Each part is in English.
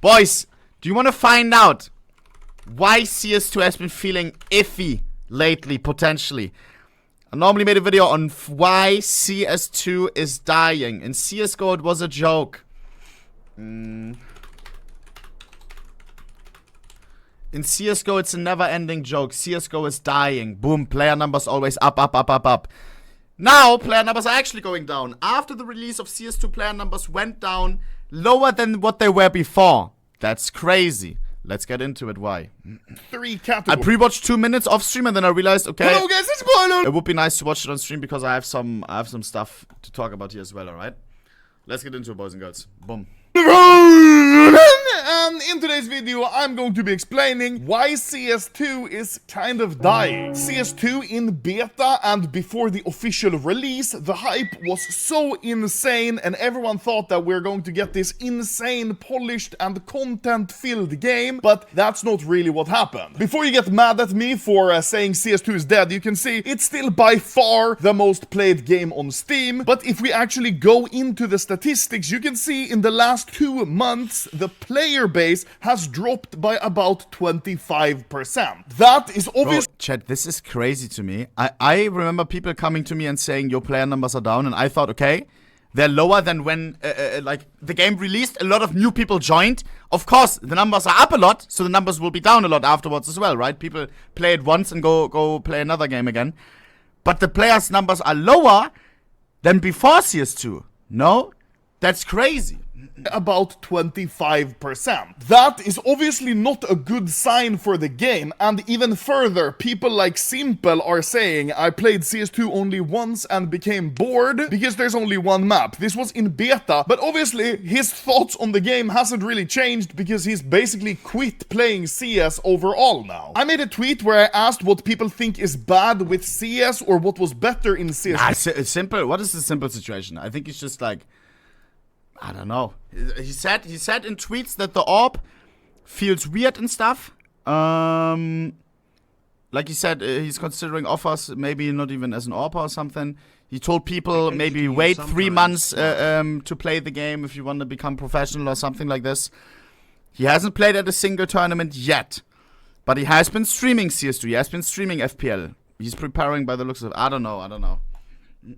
Boys, do you want to find out why CS2 has been feeling iffy lately, potentially? I normally made a video on why CS2 is dying. In CSGO, it was a joke. In CSGO, it's a never-ending joke. CSGO is dying. Boom, player numbers always up, up, up, up, up. Now, player numbers are actually going down. After the release of CS2, player numbers went down lower than what they were before. That's crazy. Let's get into it. Why? Three categories. I pre-watched 2 minutes off stream and then I realized, okay, hello guys, what's going on? It would be nice to watch it on stream because I have some stuff to talk about here as well. All right, let's get into it, boys and girls. Boom. And in today's video, I'm going to be explaining why CS2 is kind of dying. CS2 in beta and before the official release, the hype was so insane and everyone thought that we're going to get this insane, polished and content-filled game, but that's not really what happened. Before you get mad at me for saying CS2 is dead, you can see it's still by far the most played game on Steam, but if we actually go into the statistics, you can see in the last 2 months, the player base has dropped by about 25%. That is obvious. Chat, this is crazy to me. I remember people coming to me and saying your player numbers are down, and I thought, okay, they're lower than when like the game released. A lot of new people joined. Of course, the numbers are up a lot, so the numbers will be down a lot afterwards as well, right? People play it once and go play another game again. But the players' numbers are lower than before CS2. No? That's crazy. About 25%. That is obviously not a good sign for the game, and even further, people like Simple are saying, I played CS2 only once and became bored because there's only one map. This was in beta, but obviously his thoughts on the game hasn't really changed because he's basically quit playing CS overall now. I made a tweet where I asked what people think is bad with CS or what was better in CS. It's simple. What is the simple situation? I think it's just like, I don't know. He said in tweets that the orb feels weird and stuff. Like he said, he's considering offers, maybe not even as an orb or something. He told people maybe wait 3 months to play the game if you want to become professional or something like this. He hasn't played at a single tournament yet, but he has been streaming CS2. He has been streaming FPL. He's preparing by the looks of it. I don't know.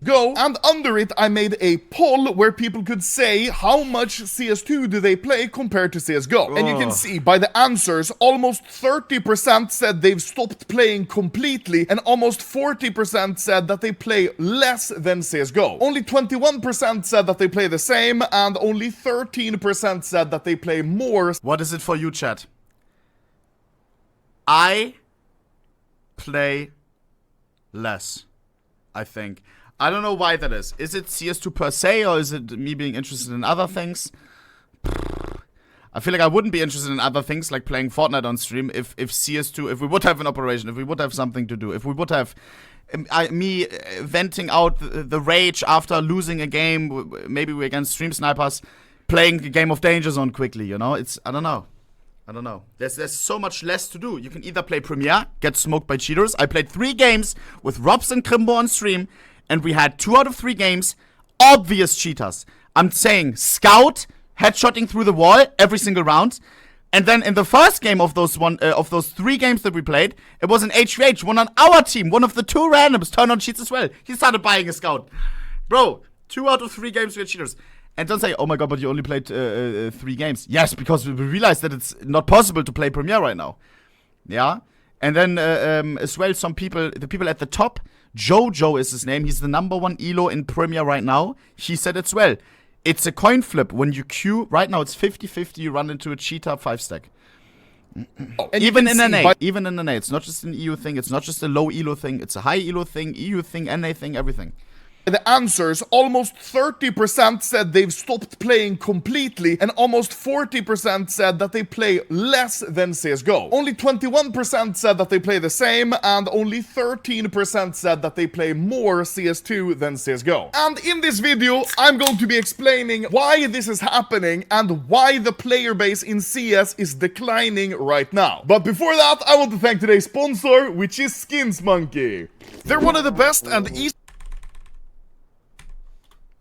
Go, and under it I made a poll where people could say how much CS2 do they play compared to CSGO. And you can see by the answers, almost 30% said they've stopped playing completely, and almost 40% said that they play less than CSGO. Only 21% said that they play the same, and only 13% said that they play more. What is it for you, chat? I play less, I think. I don't know why that is. Is it CS2 per se, or is it me being interested in other things? I feel like I wouldn't be interested in other things, like playing Fortnite on stream, if CS2, if we would have an operation, if we would have something to do, if we would have me venting out the rage after losing a game, maybe we're against stream snipers, playing the game of danger zone quickly, you know? It's, I don't know. There's so much less to do. You can either play Premier, get smoked by cheaters. I played 3 games with Robs and Crimbo on stream, and we had 2 out of 3 games, obvious cheaters. I'm saying Scout, headshotting through the wall every single round. And then in the first game of those 3 games that we played, it was an HVH, one on our team. One of the 2 randoms turned on cheats as well. He started buying a Scout. Bro, 2 out of 3 games we had cheaters. And don't say, oh my god, but you only played 3 games. Yes, because we realized that it's not possible to play Premier right now. Yeah? And then as well, the people at the top, Jojo is his name. He's the #1 elo in Premier right now. He said as well, it's a coin flip. When you queue, right now it's 50-50, you run into a cheater 5-stack. Even in NA. Even in NA. It's not just an EU thing. It's not just a low elo thing. It's a high elo thing, EU thing, NA thing, everything. The answers, almost 30% said they've stopped playing completely, and almost 40% said that they play less than CSGO. Only 21% said that they play the same, and only 13% said that they play more CS2 than CSGO. And in this video, I'm going to be explaining why this is happening and why the player base in CS is declining right now. But before that, I want to thank today's sponsor, which is Skins Monkey. They're one of the best and easy.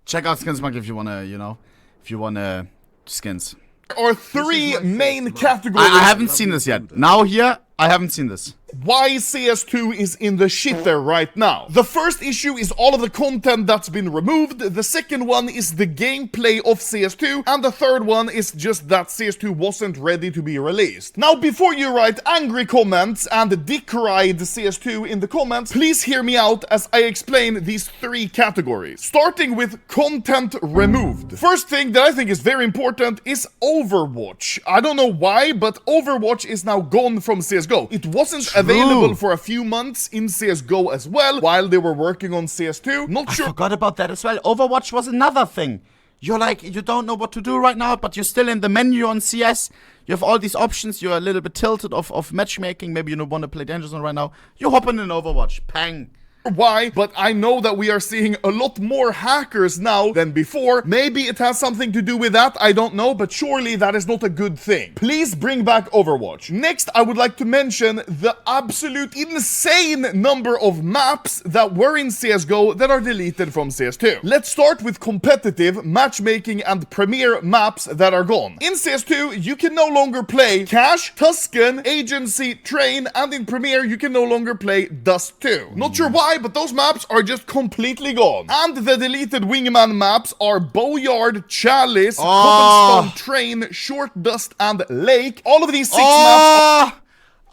Check out Skins Monkey if you wanna, you know, if you wanna skins. There are three main categories. I haven't seen this yet. Now here, I haven't seen this. Why CS2 is in the shitter right now. The first issue is all of the content that's been removed, the second one is the gameplay of CS2, and the third one is just that CS2 wasn't ready to be released. Now, before you write angry comments and decried CS2 in the comments, please hear me out as I explain these three categories. Starting with content removed. First thing that I think is very important is Overwatch. I don't know why, but Overwatch is now gone from CSGO. It wasn't available for a few months in CSGO as well, while they were working on CS2. Not sure. I forgot about that as well. Overwatch was another thing. You're like, you don't know what to do right now, but you're still in the menu on CS. You have all these options. You're a little bit tilted of matchmaking. Maybe you don't want to play Danger Zone right now. You hop in Overwatch. Pang. Why, but I know that we are seeing a lot more hackers now than before. Maybe it has something to do with that, I don't know, but surely that is not a good thing. Please bring back Overwatch. Next, I would like to mention the absolute insane number of maps that were in CSGO that are deleted from CS2. Let's start with competitive, matchmaking, and premier maps that are gone. In CS2, you can no longer play Cash, Tuscan, Agency, Train, and in Premier, you can no longer play Dust 2. Not sure why, but those maps are just completely gone. And the deleted Wingman maps are Boyard, Chalice, Cobblestone, Train, Short Dust, and Lake. All of these six maps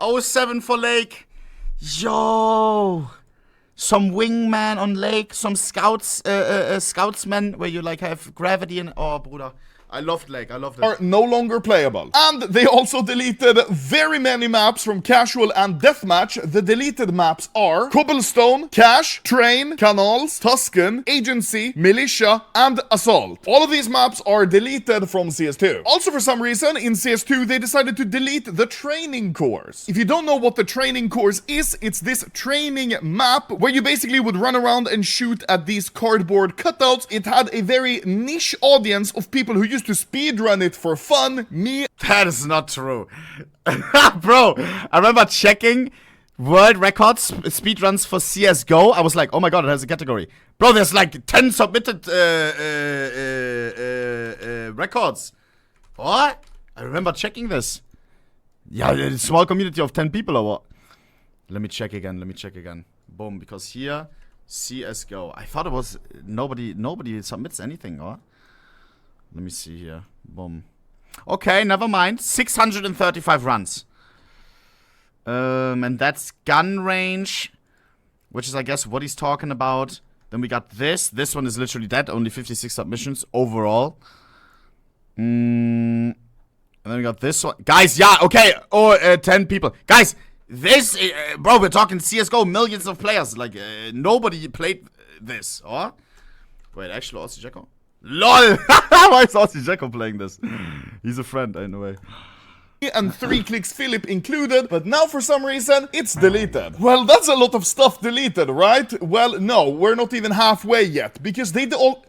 are 07 for Lake. Yo. Some Wingman on Lake, some Scoutsmen where you like have gravity and... Oh, Bruder. I loved Lake, I loved it. Are no longer playable. And they also deleted very many maps from Casual and Deathmatch. The deleted maps are Cobblestone, Cash, Train, Canals, Tuscan, Agency, Militia, and Assault. All of these maps are deleted from CS2. Also, for some reason, in CS2, they decided to delete the training course. If you don't know what the training course is, it's this training map where you basically would run around and shoot at these cardboard cutouts. It had a very niche audience of people who used to speedrun it for fun. Me. That is not true. Bro, I remember checking world records, speedruns for CSGO. I was like, oh my god, it has a category. Bro, there's like 10 submitted records. What? I remember checking this. Yeah, a small community of 10 people or what? Let me check again. Boom, because here, CSGO. I thought it was nobody submits anything, or? Let me see here. Boom. Okay, never mind. 635 runs. And that's gun range, which is, I guess, what he's talking about. Then we got this. This one is literally dead. Only 56 submissions overall. And then we got this one. Guys, yeah, okay. 10 people. Guys, this, bro, we're talking CSGO. Millions of players. Like, nobody played this, or? Wait, actually, also Jacko? LOL! Why is Aussie Jacko playing this? He's a friend, anyway. And 3 Clicks Philip included, but now for some reason, it's deleted. Well, that's a lot of stuff deleted, right? Well, no, we're not even halfway yet, because they all...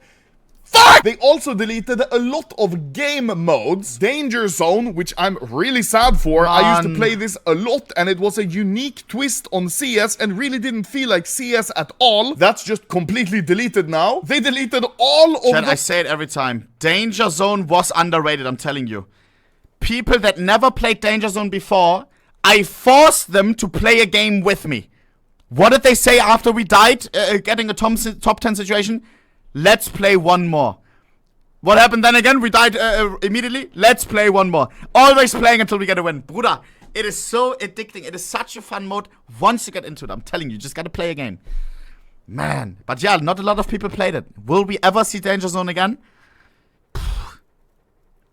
Fuck! They also deleted a lot of game modes. Danger Zone, which I'm really sad for. I used to play this a lot, and it was a unique twist on CS, and really didn't feel like CS at all. That's just completely deleted now. They deleted all of I say it every time. Danger Zone was underrated, I'm telling you. People that never played Danger Zone before, I forced them to play a game with me. What did they say after we died, getting a top 10 situation? Let's play one more. What happened then again? We died immediately. Let's play one more. Always playing until we get a win. Bruder, it is so addicting. It is such a fun mode once you get into it. I'm telling you, just gotta play a game. Man. But yeah, not a lot of people played it. Will we ever see Danger Zone again?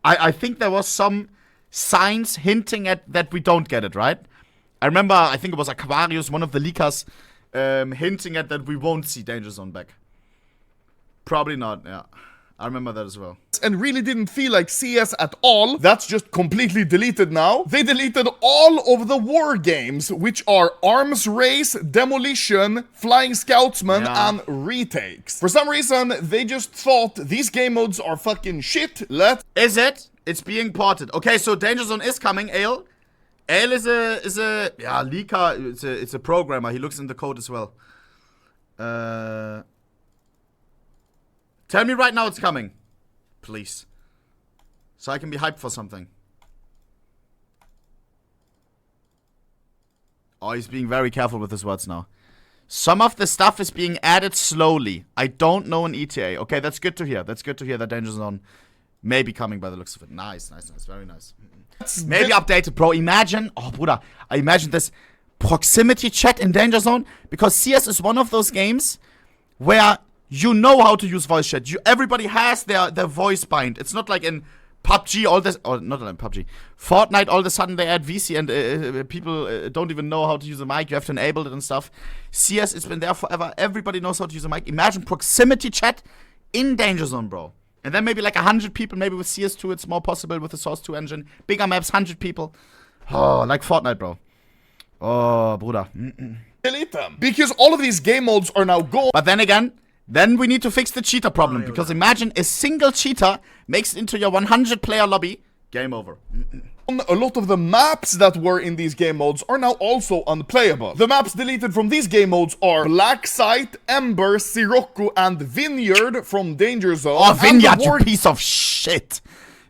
I think there was some signs hinting at that we don't get it, right? I remember, I think it was Aquarius, one of the leakers, hinting at that we won't see Danger Zone back. Probably not, yeah. I remember that as well. And really didn't feel like CS at all. That's just completely deleted now. They deleted all of the war games, which are Arms Race, Demolition, Flying Scoutsman, and Retakes. For some reason, they just thought these game modes are fucking shit. Is it? It's being ported. Okay, so Danger Zone is coming, Ale. Ale is a yeah, leaker. It's a programmer. He looks in the code as well. Tell me right now it's coming. Please. So I can be hyped for something. Oh, he's being very careful with his words now. Some of the stuff is being added slowly. I don't know an ETA. Okay, that's good to hear. That's good to hear that Danger Zone may be coming by the looks of it. Nice, nice, nice. Very nice. Maybe updated, bro. Imagine. Oh, Bruder. I imagine this proximity chat in Danger Zone. Because CS is one of those games where you know how to use voice chat. Everybody has their voice bind. It's not like in PUBG, all this, or not in PUBG, Fortnite, all of a sudden they add VC and people don't even know how to use a mic. You have to enable it and stuff. CS, it's been there forever. Everybody knows how to use a mic. Imagine proximity chat in Danger Zone, bro. And then maybe like 100 people. Maybe with CS2 it's more possible with the Source 2 engine. Bigger maps, 100 people. Oh, like Fortnite, bro. Oh, Bruder. Delete them. Because all of these game modes are now gone. But then again, then we need to fix the cheater problem. Because imagine a single cheater makes it into your 100-player lobby. Game over. A lot of the maps that were in these game modes are now also unplayable. The maps deleted from these game modes are Black Site, Ember, Sirocco, and Vineyard from Danger Zone. Oh, Vineyard, you piece of shit.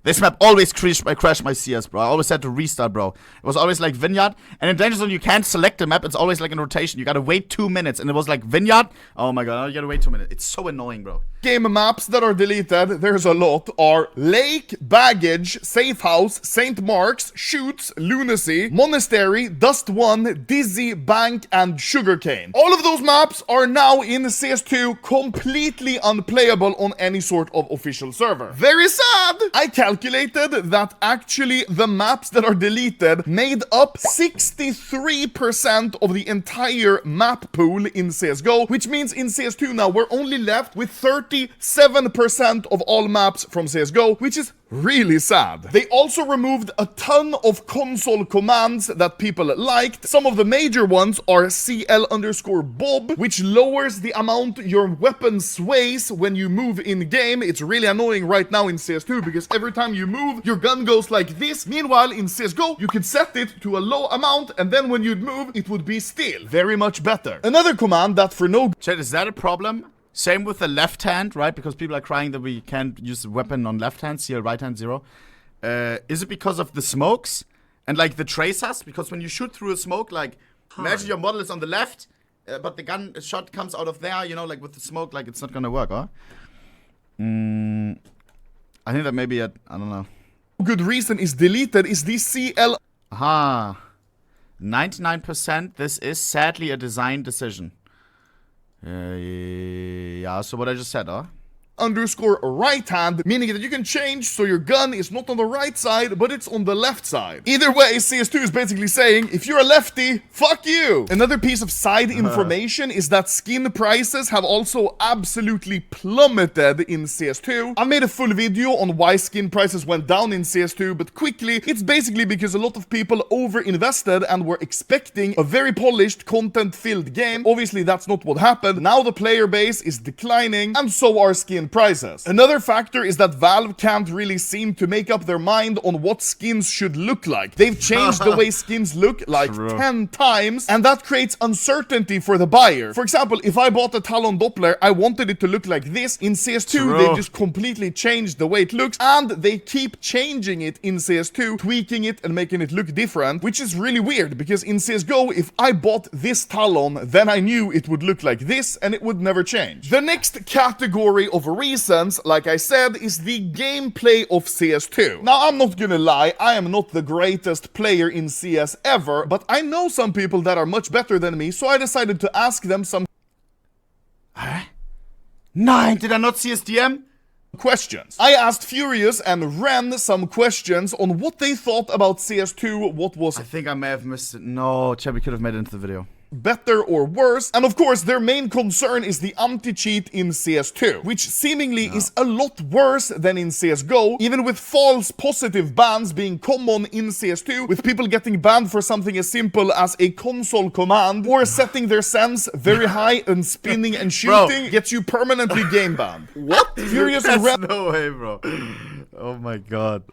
This map always crashed my CS, bro. I always had to restart, bro. It was always like Vineyard. And in Danger Zone, you can't select a map. It's always like in rotation. You gotta wait 2 minutes. And it was like Vineyard. Oh my god, you gotta wait 2 minutes. It's so annoying, bro. Game maps that are deleted, there's a lot, are Lake, Baggage, Safe House, St. Mark's, Shoots, Lunacy, Monastery, Dust 1, Dizzy, Bank, and Sugarcane. All of those maps are now in CS2 completely unplayable on any sort of official server. Very sad! I calculated that actually the maps that are deleted made up 63% of the entire map pool in CSGO, which means in CS2 now we're only left with 37% of all maps from CSGO, which is really sad. They also removed a ton of console commands that people liked. Some of the major ones are CL_Bob, which lowers the amount your weapon sways when you move in game. It's really annoying right now in CS2 because every time you move, your gun goes like this. Meanwhile, in CSGO, you could set it to a low amount, and then when you'd move, it would be still. Very much better. Another command that for no... Chat, is that a problem? Same with the left hand, right? Because people are crying that we can't use the weapon on left hand, CL right hand 0. Is it because of the smokes and like the tracers? Because when you shoot through a smoke, like imagine your model is on the left, but the gun shot comes out of there, you know, like with the smoke, like it's not gonna work, huh? I think that maybe I don't know. Good reason is deleted is the CL. Aha. 99%. This is sadly a design decision. Yeah, so what I just said, huh? Underscore right hand, meaning that you can change so your gun is not on the right side, but it's on the left side. Either way, CS2 is basically saying, if you're a lefty, fuck you! Another piece of side information is that skin prices have also absolutely plummeted in CS2. I made a full video on why skin prices went down in CS2, but quickly, it's basically because a lot of people over-invested and were expecting a very polished, content-filled game. Obviously, that's not what happened. Now the player base is declining, and so are skin prices. Another factor is that Valve can't really seem to make up their mind on what skins should look like. They've changed the way skins look like 10 times, and that creates uncertainty for the buyer. For example, if I bought a Talon Doppler, I wanted it to look like this. In CS2, they just completely changed the way it looks, and they keep changing it in CS2, tweaking it and making it look different, which is really weird, because in CSGO, if I bought this Talon, then I knew it would look like this, and it would never change. The next category of reasons, like I said, is the gameplay of CS2. Now, I'm not gonna lie, I am not the greatest player in CS ever, but I know some people that are much better than me, so I decided to ask them some... Nein, did I not see his DM? Questions. I asked Furious and Ren some questions on what they thought about CS2, what was... I think I may have missed it. No, Chad, we could have made it into the video. Better or worse, and of course their main concern is the anti-cheat in CS2, which seemingly is a lot worse than in CSGO, even with false positive bans being common in CS2, with people getting banned for something as simple as a console command, or setting their sense very high and spinning and shooting gets you permanently game banned. What? Furious and Ren... No way, bro. Oh my god.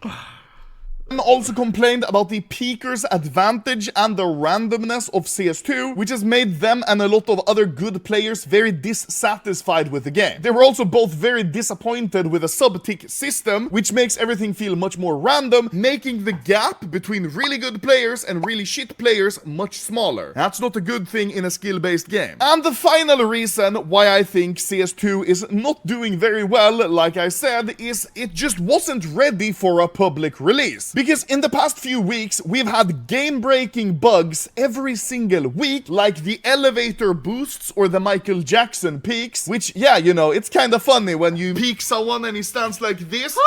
Some also complained about the peakers' advantage and the randomness of CS2, which has made them and a lot of other good players very dissatisfied with the game. They were also both very disappointed with a sub-tick system, which makes everything feel much more random, making the gap between really good players and really shit players much smaller. That's not a good thing in a skill-based game. And the final reason why I think CS2 is not doing very well, like I said, is it just wasn't ready for a public release. Because in the past few weeks, we've had game-breaking bugs every single week, like the elevator boosts or the Michael Jackson peaks, which, yeah, you know, it's kind of funny when you peek someone and he stands like this.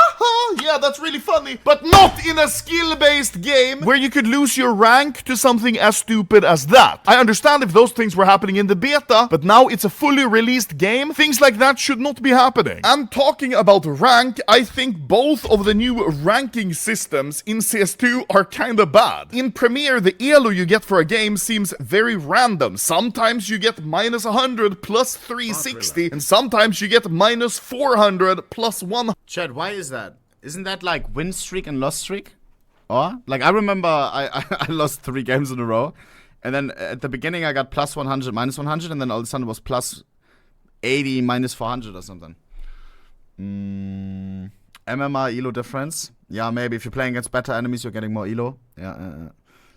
Yeah, that's really funny. But not in a skill-based game where you could lose your rank to something as stupid as that. I understand if those things were happening in the beta, but now it's a fully released game. Things like that should not be happening. And talking about rank, I think both of the new ranking systems in CS2 are kinda bad. In Premiere, the elo you get for a game seems very random. Sometimes you get -100 plus 360, and sometimes you get -400 plus 100. Chad, why is that? Isn't that like win streak and loss streak? Or? Like, I remember I lost 3 games in a row. And then at the beginning I got plus 100, minus 100. And then all of a sudden it was plus 80, minus 400 or something. MMR elo difference. Yeah, maybe if you're playing against better enemies, you're getting more elo. Yeah.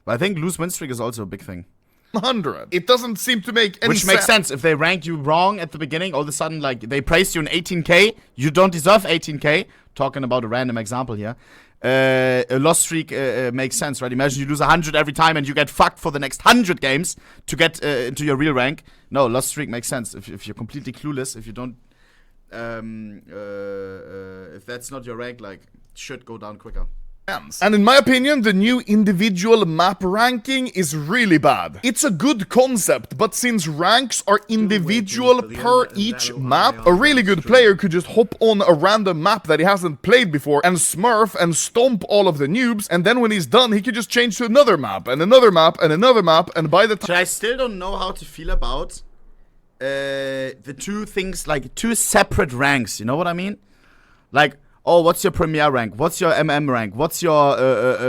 But I think lose win streak is also a big thing. 100. It doesn't seem to make any sense. Which makes sense. If they rank you wrong at the beginning, all of a sudden, like, they praise you in 18k, you don't deserve 18k. Talking about a random example here. A loss streak makes sense, right? Imagine you lose 100 every time and you get fucked for the next 100 games to get into your real rank. No, loss streak makes sense. If you're completely clueless, if you don't, if that's not your rank, like, it should go down quicker. And in my opinion, the new individual map ranking is really bad. It's a good concept, but since ranks are individual per each map, a really good player could just hop on a random map that he hasn't played before and smurf and stomp all of the noobs, and then when he's done, he could just change to another map, and another map, and another map, and by the time... I still don't know how to feel about the two things, like, two separate ranks, you know what I mean? Like... Oh, what's your Premier rank? What's your MM rank? What's your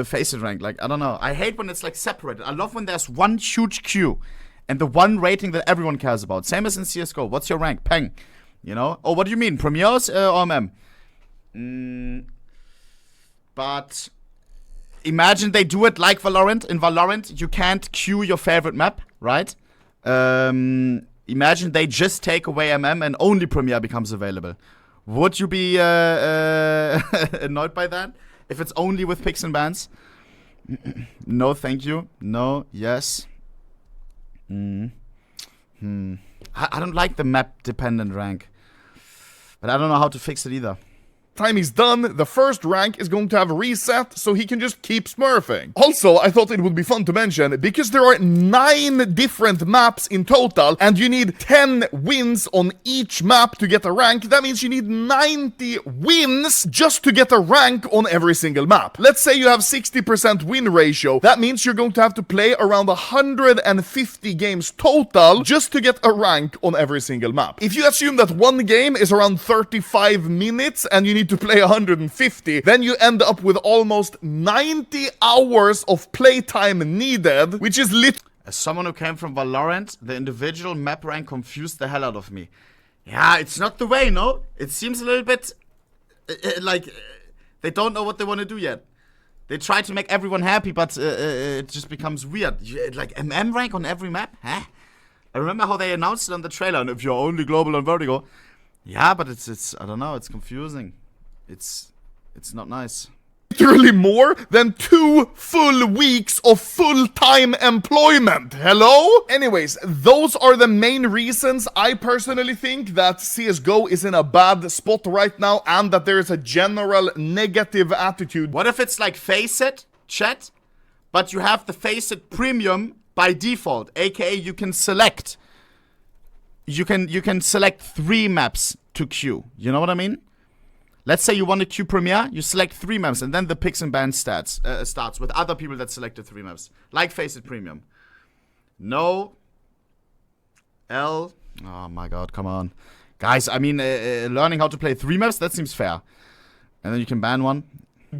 Faceit rank? Like, I don't know. I hate when it's, like, separated. I love when there's one huge queue and the one rating that everyone cares about. Same as in CSGO. What's your rank? Peng. You know? Oh, what do you mean? Premiers or MM? But imagine they do it like Valorant. In Valorant, you can't queue your favorite map, right? Imagine they just take away MM and only Premier becomes available. Would you be annoyed by that? If it's only with picks and bans? No, thank you. No, yes. I don't like the map-dependent rank. But I don't know how to fix it either. Time he's done, the first rank is going to have a reset, so he can just keep smurfing. Also, I thought it would be fun to mention, because there are 9 different maps in total, and you need 10 wins on each map to get a rank, that means you need 90 wins just to get a rank on every single map. Let's say you have 60% win ratio, that means you're going to have to play around 150 games total just to get a rank on every single map. If you assume that one game is around 35 minutes, and you need to play 150, then you end up with almost 90 hours of playtime needed, which is As someone who came from Valorant, the individual map rank confused the hell out of me. Yeah, it's not the way, no? It seems a little bit like they don't know what they want to do yet. They try to make everyone happy, but it just becomes weird. Like MM rank on every map? Huh? I remember how they announced it on the trailer, and if you're only global on Vertigo. Yeah, but it's I don't know, it's confusing. It's not nice. Literally more than 2 full weeks of full-time employment. Hello? Anyways, those are the main reasons I personally think that CSGO is in a bad spot right now and that there is a general negative attitude. What if it's like Faceit, chat, but you have the Faceit Premium by default, aka you can select. You can select 3 maps to queue. You know what I mean? Let's say you want to queue Premiere, you select 3 maps, and then the picks and bans starts with other people that selected 3 maps. Like Faceit Premium. No. L. Oh my god, come on. Guys, I mean, learning how to play 3 maps, that seems fair. And then you can ban one.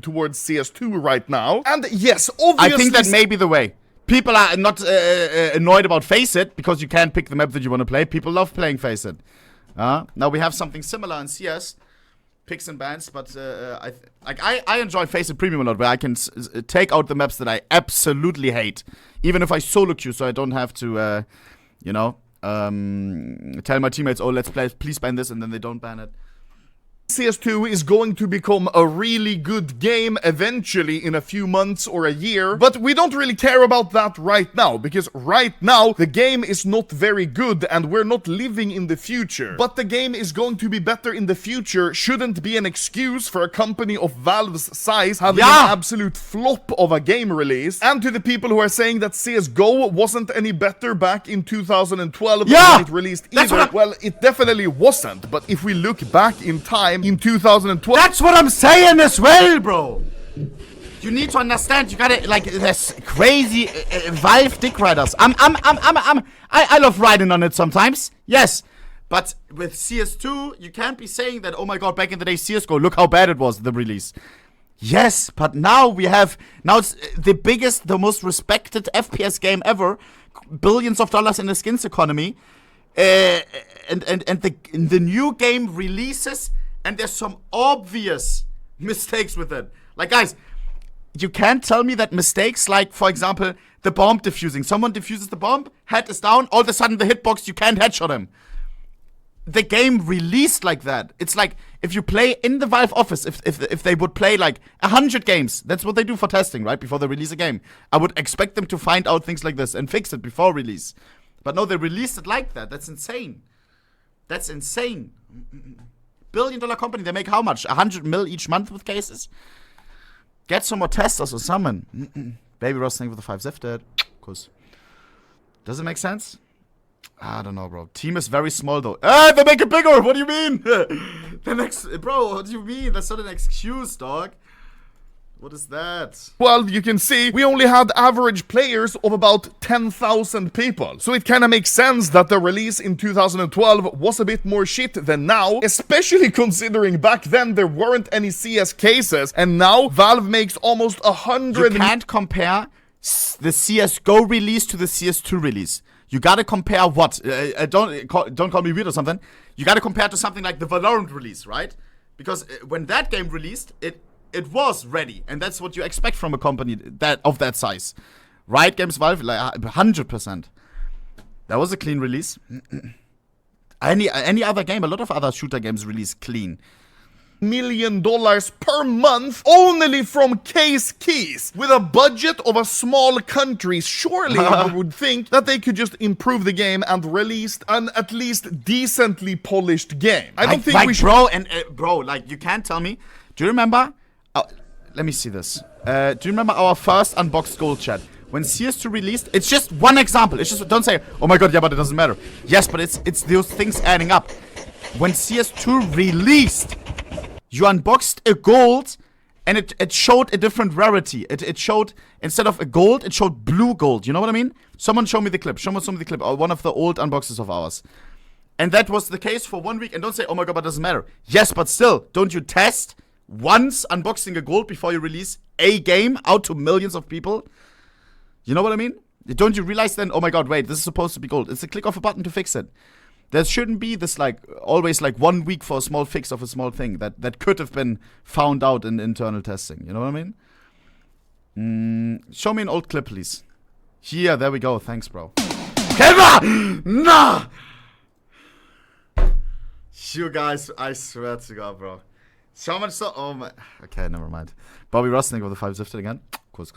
towards CS2 right now. And yes, obviously... I think that may be the way. People are not annoyed about Face It because you can't pick the map that you want to play. People love playing Face It. Now we have something similar in CS. Picks and bans, but I enjoy Face It Premium a lot, where I can take out the maps that I absolutely hate, even if I solo queue, so I don't have to, you know, tell my teammates, oh, let's play, please ban this, and then they don't ban it. CS2 is going to become a really good game eventually in a few months or a year, but we don't really care about that right now, because right now the game is not very good and we're not living in the future. But the game is going to be better in the future shouldn't be an excuse for a company of Valve's size having an absolute flop of a game release. And to the people who are saying that CSGO wasn't any better back in 2012 when it released either, well, it definitely wasn't, but if we look back in time, in 2012. That's what I'm saying as well, bro. You need to understand. You gotta like this crazy Valve dick riders. I love riding on it sometimes. Yes, but with CS2, you can't be saying that. Oh my god, back in the day, CS:GO. Look how bad it was, the release. Yes, but now it's the biggest, the most respected FPS game ever. Billions of dollars in the skins economy, and the new game releases. And there's some obvious mistakes with it. Like, guys, you can't tell me that mistakes like, for example, the bomb defusing. Someone defuses the bomb, head is down, all of a sudden the hitbox, you can't headshot him. The game released like that. It's like, if you play in the Valve office, if they would play like 100 games, that's what they do for testing, right? Before they release a game. I would expect them to find out things like this and fix it before release. But no, they released it like that. That's insane. That's insane. Billion-dollar company, they make how much? 100 mil each month with cases? Get some more testers or someone. Baby Ross, thank you for the 5 zifted. Cause does it make sense? I don't know, bro. Team is very small though. They make it bigger! What do you mean? Bro, what do you mean? That's not an excuse, dog. What is that? Well, you can see, we only had average players of about 10,000 people. So it kinda makes sense that the release in 2012 was a bit more shit than now, especially considering back then there weren't any CS cases, and now Valve makes almost 100... You can't compare the CSGO release to the CS2 release. You gotta compare what? Don't call me weird or something. You gotta compare to something like the Valorant release, right? Because when that game released, it was ready, and that's what you expect from a company of that size. Riot Games, Valve, like 100%. That was a clean release. Any other game, a lot of other shooter games release clean. $1 million per month only from case keys. With a budget of a small country, surely you would think that they could just improve the game and release an at least decently polished game. I don't think we should... Bro, like, you can't tell me. Do you remember... let me see this. Do you remember our first unboxed gold chat? When CS2 released, it's just one example. It's just, don't say, oh my god, yeah, but it doesn't matter. Yes, but it's those things adding up. When CS2 released, you unboxed a gold, and it showed a different rarity. It showed, instead of a gold, it showed blue gold. You know what I mean? Someone show me the clip. Show me the clip. One of the old unboxes of ours. And that was the case for 1 week. And don't say, oh my god, but it doesn't matter. Yes, but still, don't you test once unboxing a gold before you release a game out to millions of people? You know what I mean? Don't you realize then, oh my god, wait, this is supposed to be gold. It's a click of a button to fix it. There shouldn't be this, like, always, like, 1 week for a small fix of a small thing that could have been found out in internal testing. You know what I mean? Show me an old clip, please. Here, there we go. Thanks, bro. Camera! Nah! You guys, I swear to god, bro. So much so. Oh my. Okay, never mind. Bobby Rosnick with the 5 zifted again. Cuz.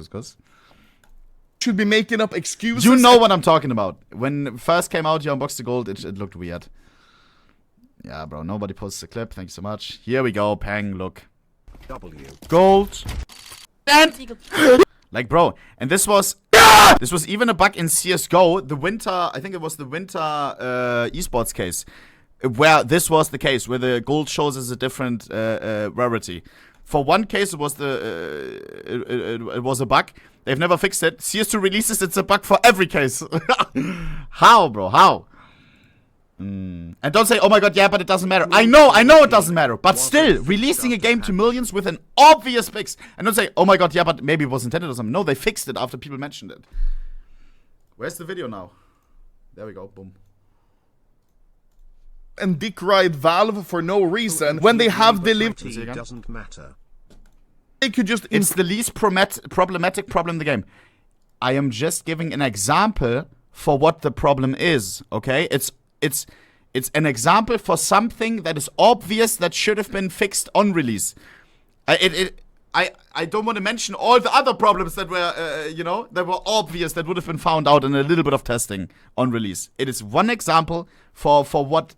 Should be making up excuses. You know what I'm talking about. When it first came out, you unboxed the gold, it looked weird. Yeah, bro. Nobody posts a clip. Thank you so much. Here we go. Pang, look. Gold. And like, bro. And this was even a bug in CSGO. The winter. I think it was the winter esports case. Where this was the case, where the gold shows as a different rarity. For one case, it was it was a bug. They've never fixed it. CS2 releases, it's a bug for every case. How, bro? How? And don't say, oh my god, yeah, but it doesn't matter. I know it doesn't matter. But still, releasing a game to millions with an obvious fix. And don't say, oh my god, yeah, but maybe it was intended or something. No, they fixed it after people mentioned it. Where's the video now? There we go, boom. And dick ride Valve for no reason when they have delivered. It doesn't matter. They could just. It's the least problematic problem in the game. I am just giving an example for what the problem is, okay? It's an example for something that is obvious that should have been fixed on release. I don't want to mention all the other problems that were, that were obvious that would have been found out in a little bit of testing on release. It is one example for what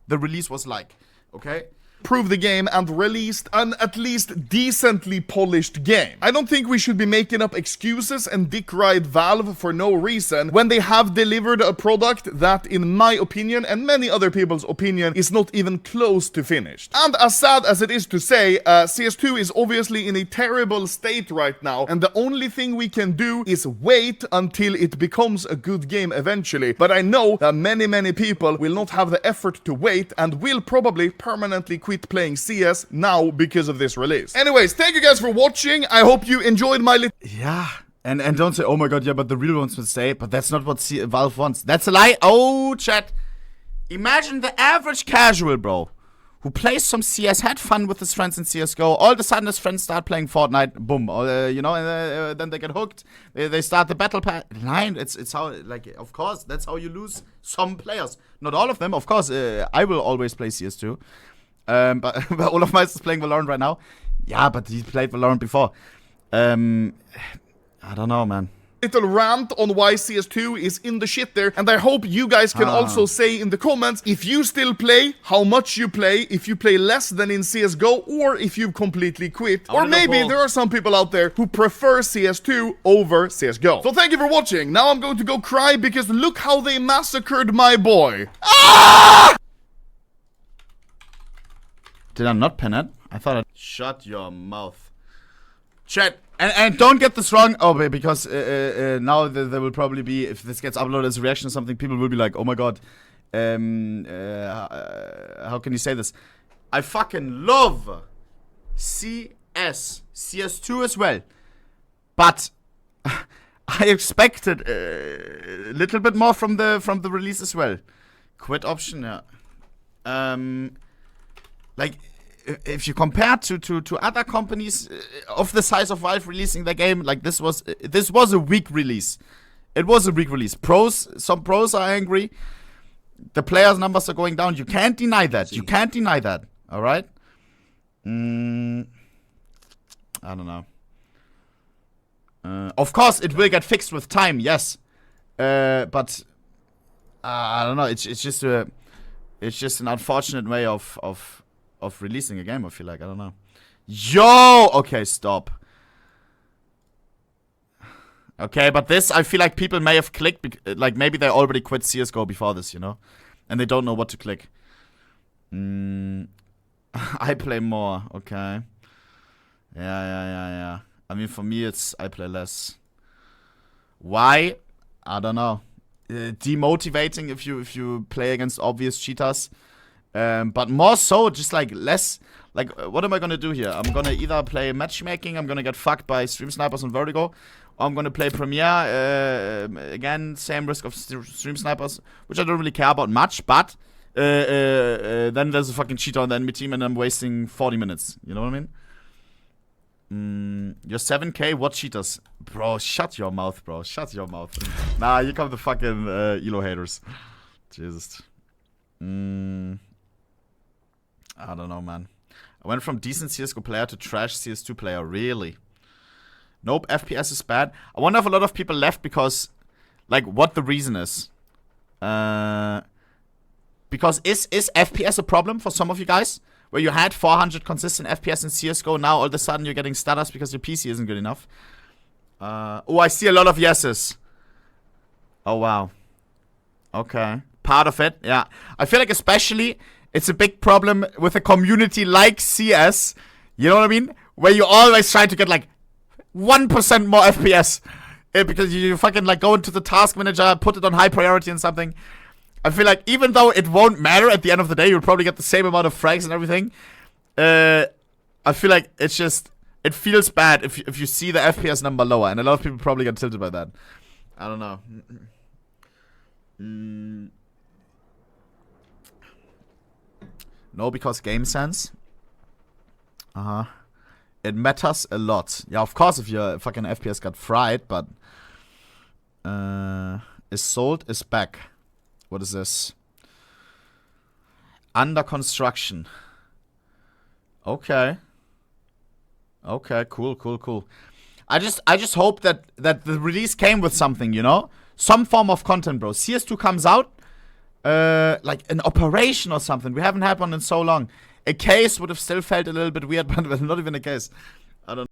the release was like, okay? Prove the game and released an at least decently polished game. I don't think we should be making up excuses and dick ride Valve for no reason when they have delivered a product that, in my opinion and many other people's opinion, is not even close to finished. And as sad as it is to say, CS2 is obviously in a terrible state right now, and the only thing we can do is wait until it becomes a good game eventually. But I know that many people will not have the effort to wait and will probably permanently quit playing CS now because of this release. Anyways, thank you guys for watching. I hope you enjoyed my Yeah, and don't say, oh my god, yeah, but the real ones would say, but that's not what Valve wants. That's a lie. Oh, chat. Imagine the average casual, bro, who plays some CS, had fun with his friends in CSGO, all of a sudden his friends start playing Fortnite, boom, then they get hooked, they start the battle pass. Line, it's how, like, of course, that's how you lose some players. Not all of them, of course, I will always play CS2. But Olaf Meister is playing Valorant right now. Yeah, but he played Valorant before. I don't know, man. Little rant on why CS2 is in the shit there, and I hope you guys can also say in the comments if you still play, how much you play, if you play less than in CSGO, or if you've completely quit. Or maybe there are some people out there who prefer CS2 over CSGO. So thank you for watching. Now I'm going to go cry because look how they massacred my boy. Did I not pin it? I thought Shut your mouth. Chat. And don't get this wrong. Oh, because now there will probably be, if this gets uploaded as a reaction or something, people will be like, oh my god. How can you say this? I fucking love CS. CS2 as well. But I expected a little bit more from the release as well. Quit option, yeah. Like, if you compare to other companies of the size of Valve releasing their game, like this was a weak release. It was a weak release. Some pros are angry. The players' numbers are going down. You can't deny that. You can't deny that. All right. I don't know. Of course, it will get fixed with time. Yes, but I don't know. It's just an unfortunate way of releasing a game, I feel like. I don't know. Yo! Okay, stop. Okay, but this, I feel like people may have clicked, like maybe they already quit CSGO before this, you know? And they don't know what to click. I play more, okay. Yeah. I mean, for me, it's I play less. Why? I don't know. Demotivating if you play against obvious cheaters. But more so, just like less, like what am I gonna do here? I'm gonna either play matchmaking, I'm gonna get fucked by stream snipers on Vertigo, or I'm gonna play Premiere, again, same risk of stream snipers, which I don't really care about much, but then there's a fucking cheater on the enemy team and I'm wasting 40 minutes, you know what I mean? You're 7k, what cheaters? Bro, shut your mouth, bro, shut your mouth. Nah, here come the fucking elo haters. Jesus. I don't know, man. I went from decent CSGO player to trash CS2 player. Really? Nope, FPS is bad. I wonder if a lot of people left because, like, what the reason is. Because is FPS a problem for some of you guys? Where you had 400 consistent FPS in CSGO, now all of a sudden you're getting stutters because your PC isn't good enough. Oh, I see a lot of yeses. Oh, wow. Okay. Part of it, yeah. I feel like especially it's a big problem with a community like CS. You know what I mean? Where you always try to get like 1% more FPS. Because you fucking like go into the task manager, put it on high priority and something. I feel like even though it won't matter at the end of the day, you'll probably get the same amount of frags and everything. I feel like it's just, it feels bad if you see the FPS number lower, and a lot of people probably get tilted by that. I don't know. No, because game sense. It matters a lot. Yeah, of course, if your fucking FPS got fried, but is sold, is back. What is this? Under construction. Okay. Okay, cool. I just hope that the release came with something, you know? Some form of content, bro. CS2 comes out, like an operation or something. We haven't had one in so long. A case would have still felt a little bit weird, but not even a case. I don't know.